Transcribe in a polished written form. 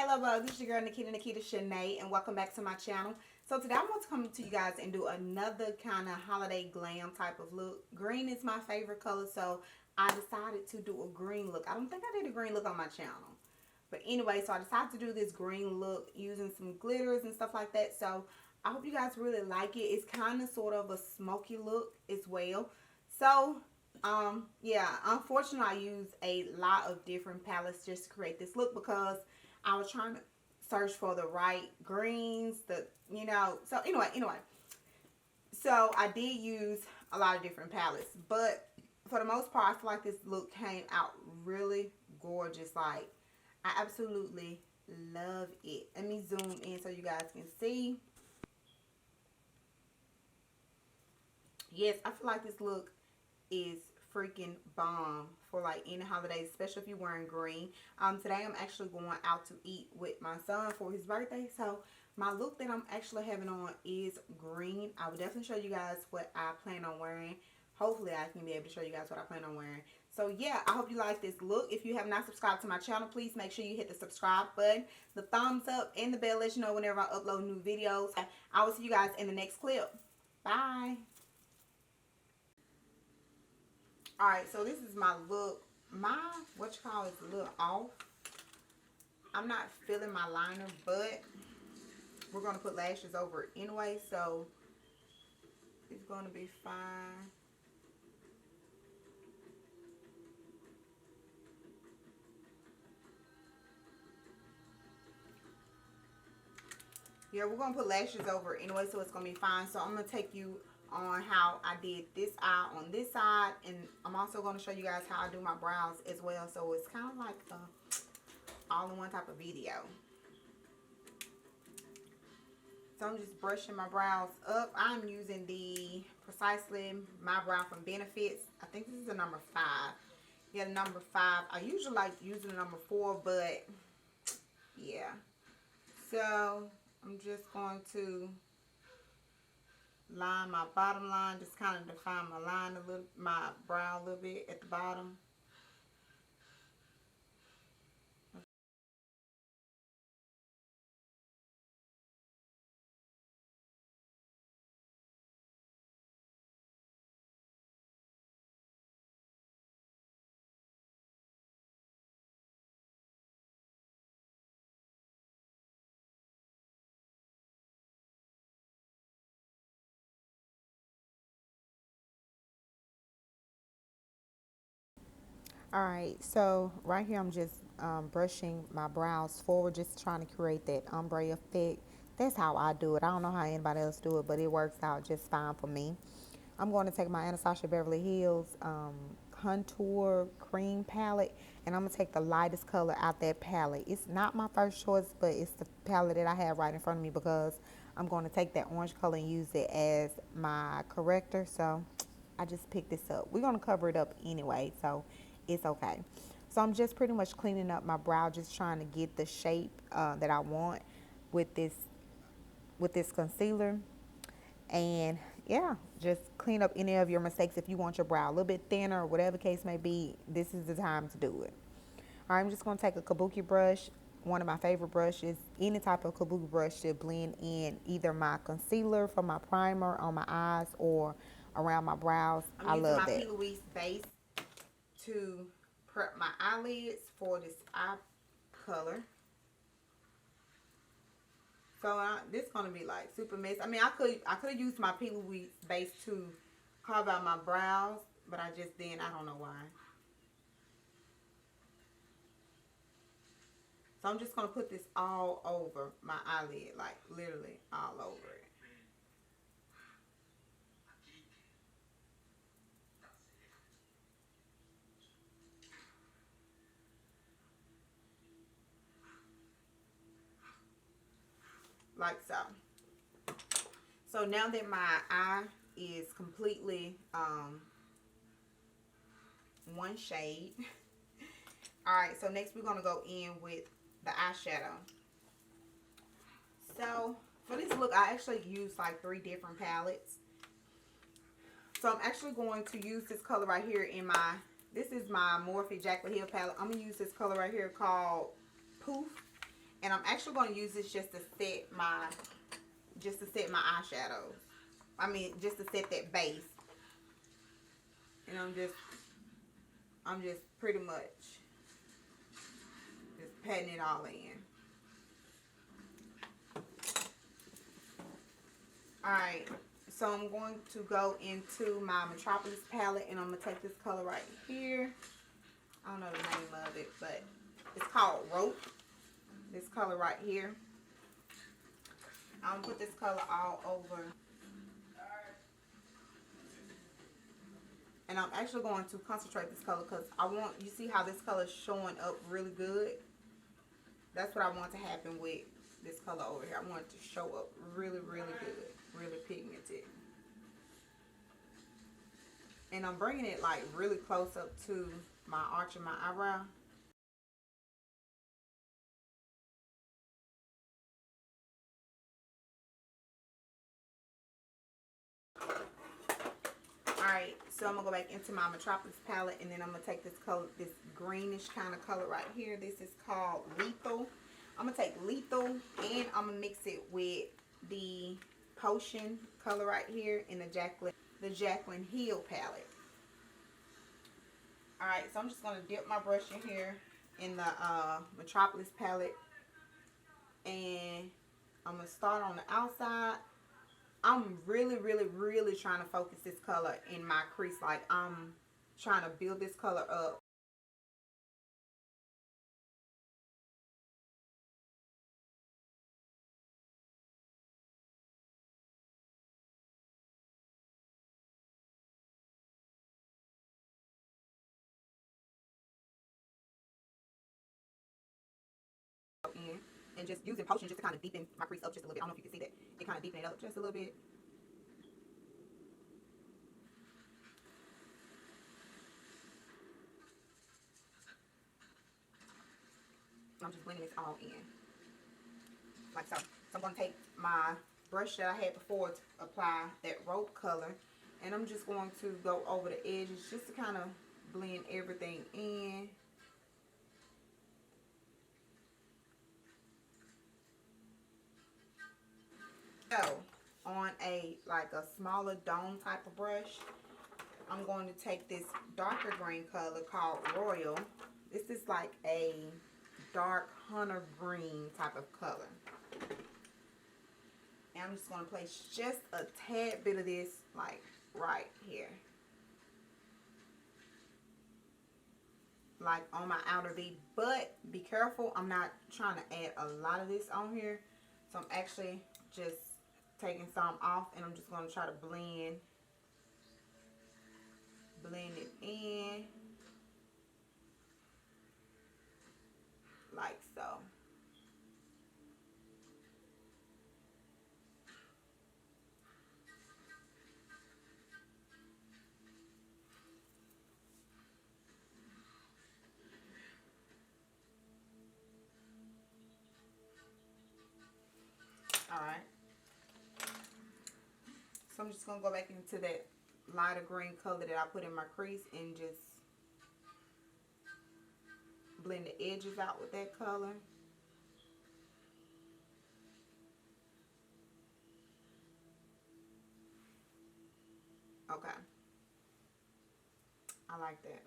Hello, this is your girl Nikita Shanae, and welcome back to my channel. So today I want to come to you guys and do another kind of holiday glam type of look. Green is my favorite color, so I decided to do a green look. I don't think I did a green look on my channel. But anyway, so I decided to do this green look using some glitters and stuff like that. So I hope you guys really like it. It's kind of sort of a smoky look as well. So yeah, unfortunately I used a lot of different palettes just to create this look because I was trying to search for the right greens, so anyway, so I did use a lot of different palettes, but for the most part I feel like this look came out really gorgeous. Like, I absolutely love it. Let me zoom in so you guys can see. Yes, I feel like this look is freaking bomb for like any holidays, especially if you're wearing green. Today I'm actually going out to eat with my son for his birthday, so my look that I'm actually having on is green. I will definitely show you guys what I plan on wearing. Hopefully I can be able to show you guys what I plan on wearing. So yeah, I hope you like this look. If you have not subscribed to my channel, please make sure you hit the subscribe button, the thumbs up, and the bell lets you know whenever I upload new videos. I will see you guys in the next clip. Bye. Alright, so this is my look. My, what you call it, is a little off. I'm not feeling my liner, but we're going to put lashes over it anyway, so it's going to be fine. Yeah, we're going to put lashes over it anyway, so it's going to be fine. So I'm going to take you on how I did this eye on this side, and I'm also going to show you guys how I do my brows as well. So it's kind of like a all-in-one type of video. So I'm just brushing my brows up. I'm using the Precisely My Brow from Benefits. I think this is the number 5. Yeah, the number 5. I usually like using the number 4, but yeah. So I'm just going to line my bottom line, just kind of define my line a little, my brow a little bit at the bottom. Alright, so right here I'm just brushing my brows forward, just trying to create that ombre effect. That's how I do it. I don't know how anybody else do it, but it works out just fine for me. I'm going to take my Anastasia Beverly Hills contour cream palette, and I'm going to take the lightest color out that palette. It's not my first choice, but it's the palette that I have right in front of me because I'm going to take that orange color and use it as my corrector. So I just picked this up. We're going to cover it up anyway, so it's okay. So I'm just pretty much cleaning up my brow, just trying to get the shape that I want with this concealer. And yeah, just clean up any of your mistakes. If you want your brow a little bit thinner or whatever case may be, this is the time to do it. All right, I'm just going to take a kabuki brush, one of my favorite brushes, any type of kabuki brush to blend in either my concealer for my primer on my eyes or around my brows. I love that. I'm using my P. Louise base to prep my eyelids for this eye color. So this is gonna be like super messy. I mean, I could have used my P. Louise base to carve out my brows, but I just didn't. I don't know why. So I'm just gonna put this all over my eyelid, like literally all over it. Like so. So now that my eye is completely one shade. Alright, so next we're going to go in with the eyeshadow. So for this look, I actually used like 3 different palettes. So I'm actually going to use this color right here in my, this is my Morphe Jaclyn Hill palette. I'm going to use this color right here called Poof. And I'm actually going to use this just to set my eyeshadows. I mean, just to set that base. And I'm just pretty much just patting it all in. Alright, so I'm going to go into my Metropolis palette, and I'm going to take this color right here. I don't know the name of it, but it's called Rope. This color right here. I'm going to put this color all over. And I'm actually going to concentrate this color because I want, you see how this color is showing up really good? That's what I want to happen with this color over here. I want it to show up really, really good. Really pigmented. And I'm bringing it like really close up to my arch of my eyebrow. Alright, so I'm going to go back into my Metropolis palette, and then I'm going to take this color, this greenish kind of color right here. This is called Lethal. I'm going to take Lethal, and I'm going to mix it with the Potion color right here in the Jaclyn Hill palette. Alright, so I'm just going to dip my brush in here in the Metropolis palette, and I'm going to start on the outside. I'm really, really, really trying to focus this color in my crease. Like, I'm trying to build this color up. And just using Potion just to kind of deepen my crease up just a little bit. I don't know if you can see that. It kind of deepen it up just a little bit. I'm just blending this all in. Like so. So I'm going to take my brush that I had before to apply that Rope color. And I'm just going to go over the edges just to kind of blend everything in. So, on a smaller dome type of brush, I'm going to take this darker green color called Royal. This is like a dark hunter green type of color. And I'm just going to place just a tad bit of this like right here. Like on my outer V. But be careful, I'm not trying to add a lot of this on here. So I'm actually just taking some off, and I'm just going to try to blend it in like so. Alright. So I'm just going to go back into that lighter green color that I put in my crease and just blend the edges out with that color. Okay. I like that.